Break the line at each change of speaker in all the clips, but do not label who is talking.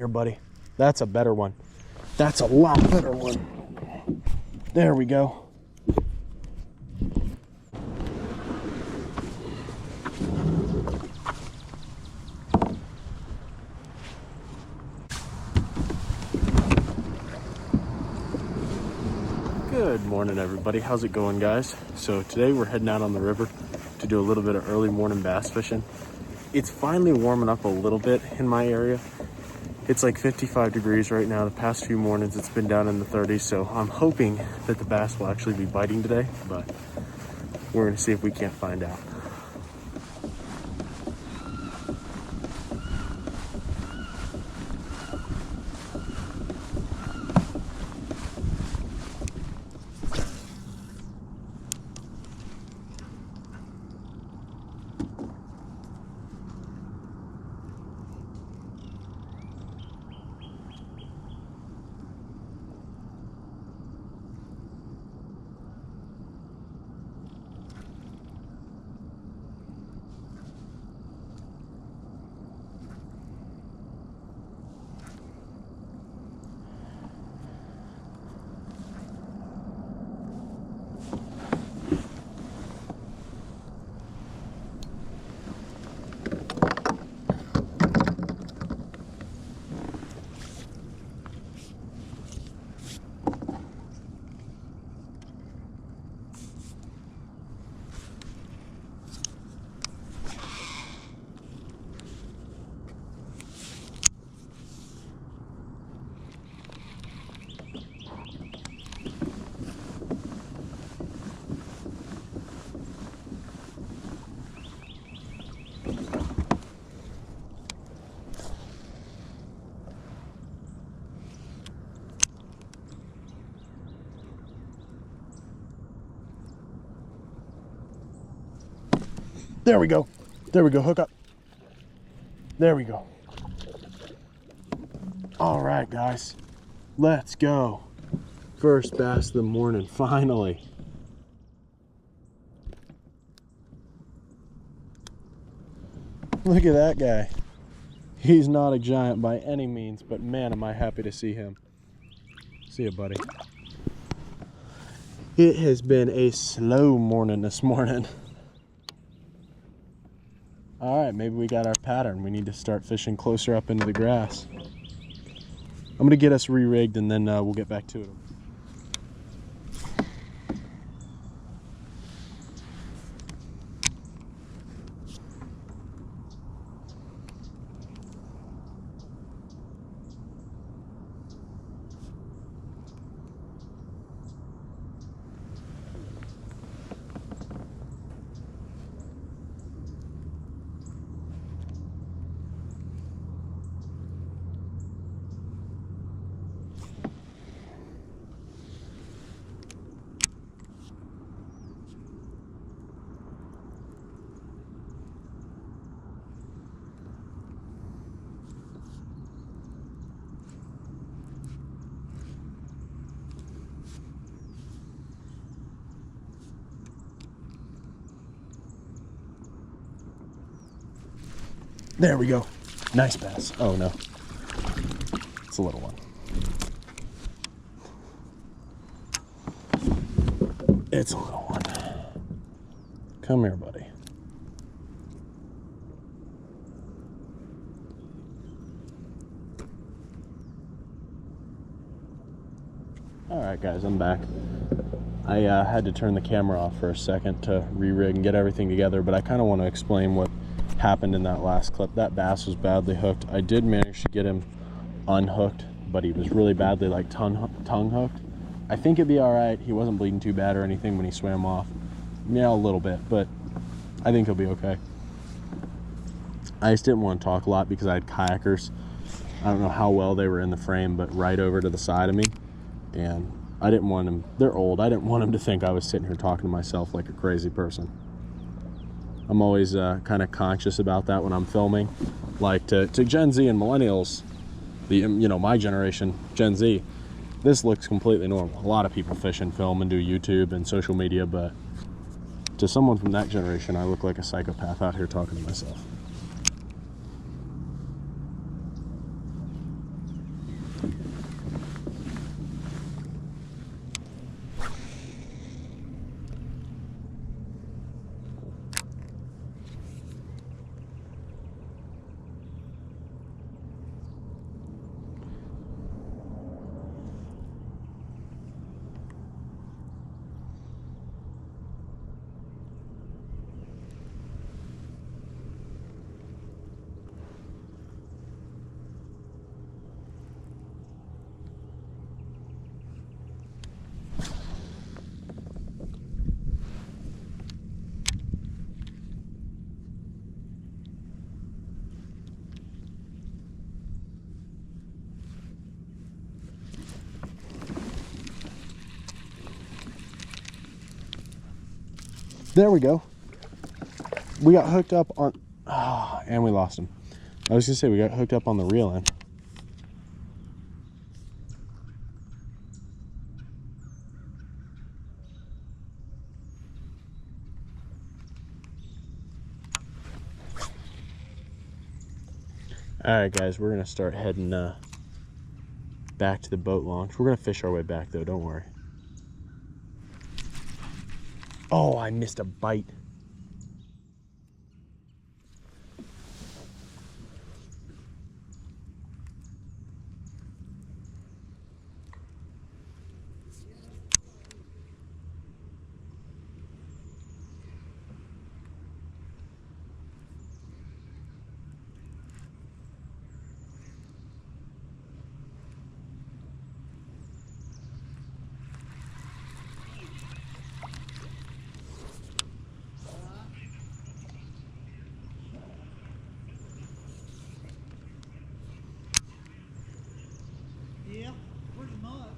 Here, buddy. That's a better one. That's a lot better one. There we go. Good morning, everybody. How's it going, guys? So today we're heading out on the river to do a little bit of early morning bass fishing. It's finally warming up a little bit in my area. It's like 55 degrees right now. The past few mornings it's been down in the 30s, so I'm hoping that the bass will actually be biting today, but we're gonna see if we can't find out. There we go. There we go. Hook up. There we go. All right, guys. Let's go. First bass of the morning, finally. Look at that guy. He's not a giant by any means, but man, am I happy to see him. See ya, buddy. It has been a slow morning this morning. All right, maybe we got our pattern. We need to start fishing closer up into the grass. I'm gonna get us re-rigged and then we'll get back to it. There we go. Nice bass. Oh no. It's a little one. It's a little one. Come here, buddy. All right, guys, I'm back. I had to turn the camera off for a second to re-rig and get everything together, but I kind of want to explain what happened in that last clip. That bass was badly hooked. I did manage to get him unhooked, but he was really badly like tongue hooked. I think it'd be all right. He wasn't bleeding too bad or anything when he swam off. Yeah, a little bit, but I think he'll be okay. I just didn't want to talk a lot because I had kayakers. I don't know how well they were in the frame, but right over to the side of me, and I didn't want them, they're old, I didn't want them to think I was sitting here talking to myself like a crazy person. I'm always kind of conscious about that when I'm filming. Like to Gen Z and millennials, my generation, Gen Z, this looks completely normal. A lot of people fish and film and do YouTube and social media, but to someone from that generation, I look like a psychopath out here talking to myself. There we go. We got hooked up on, and we lost him. I was gonna say we got hooked up on the reel end. All right, guys, we're gonna start heading back to the boat launch. We're gonna fish our way back though, don't worry. Oh, I missed a bite.
Yeah, pretty much.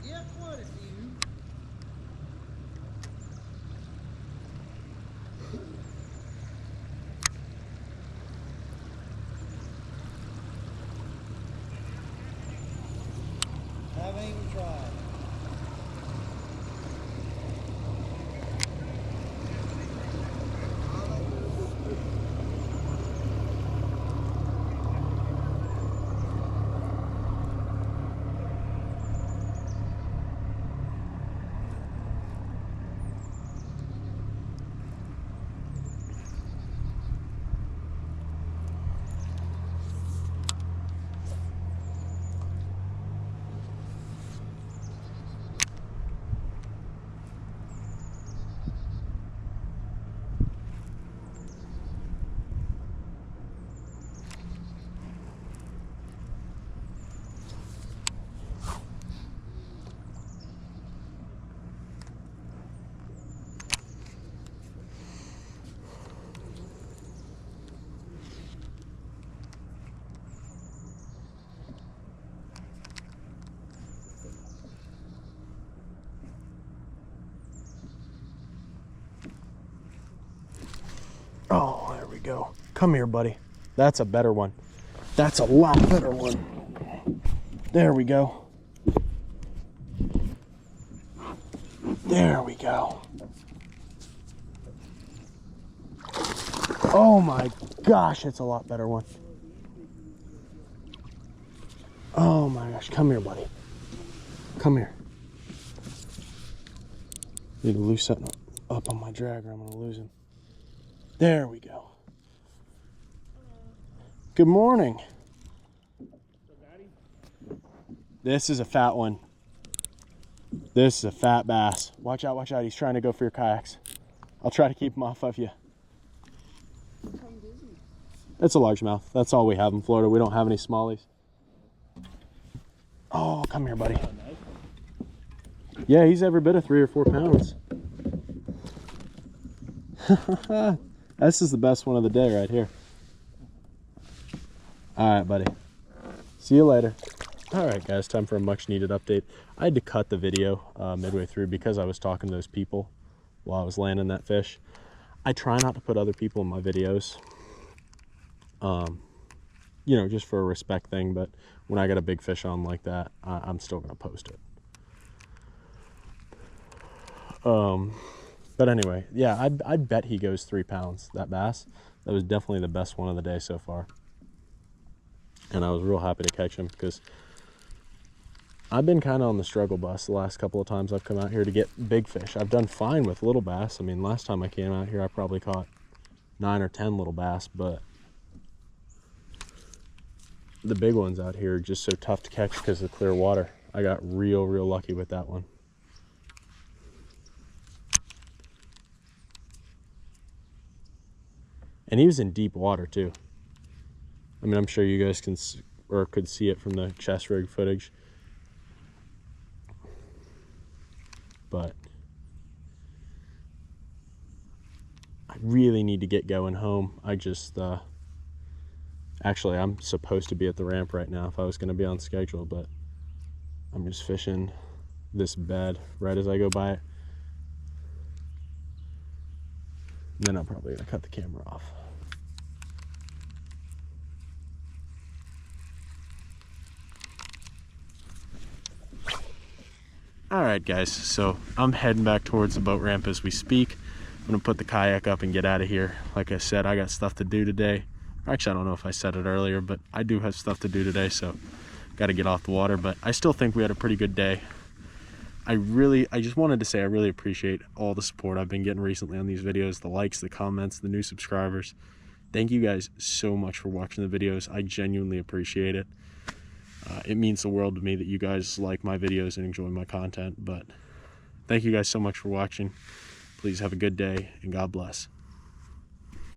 Yeah, quite a few. Haven't even tried.
Oh, there we go. Come here, buddy. That's a better one. That's a lot better one. There we go. There we go. Oh my gosh, it's a lot better one. Oh my gosh, come here, buddy. Come here. Need to loose something up on my drag or I'm gonna lose him. There we go. Good morning. This is a fat one. This is a fat bass. Watch out, watch out. He's trying to go for your kayaks. I'll try to keep him off of you. It's a largemouth. That's all we have in Florida. We don't have any smallies. Oh, come here, buddy. Yeah, he's every bit of 3 or 4 pounds. This is the best one of the day right here. All right, buddy. See you later. All right, guys, time for a much needed update. I had to cut the video midway through because I was talking to those people while I was landing that fish. I try not to put other people in my videos, you know, just for a respect thing, but when I got a big fish on like that, I'm still gonna post it. But anyway, yeah, I'd bet he goes 3 pounds, that bass. That was definitely the best one of the day so far. And I was real happy to catch him because I've been kind of on the struggle bus the last couple of times I've come out here to get big fish. I've done fine with little bass. I mean, last time I came out here, I probably caught 9 or 10 little bass, but the big ones out here are just so tough to catch because of the clear water. I got real lucky with that one. And he was in deep water too. I mean, I'm sure you guys can or could see it from the chest rig footage. But I really need to get going home. I just Actually, I'm supposed to be at the ramp right now if I was going to be on schedule, but I'm just fishing this bed right as I go by it. Then I'm probably going to cut the camera off. All right, guys, so I'm heading back towards the boat ramp as we speak. I'm gonna put the kayak up and get out of here. Like I said, I got stuff to do today. Actually, I don't know if I said it earlier, but I do have stuff to do today, so got to get off the water. But I still think we had a pretty good day. I just wanted to say I really appreciate all the support I've been getting recently on these videos, the likes, the comments, the new subscribers. Thank you guys so much for watching the videos. I genuinely appreciate it. It means the world to me that you guys like my videos and enjoy my content. But thank you guys so much for watching. Please have a good day and God bless.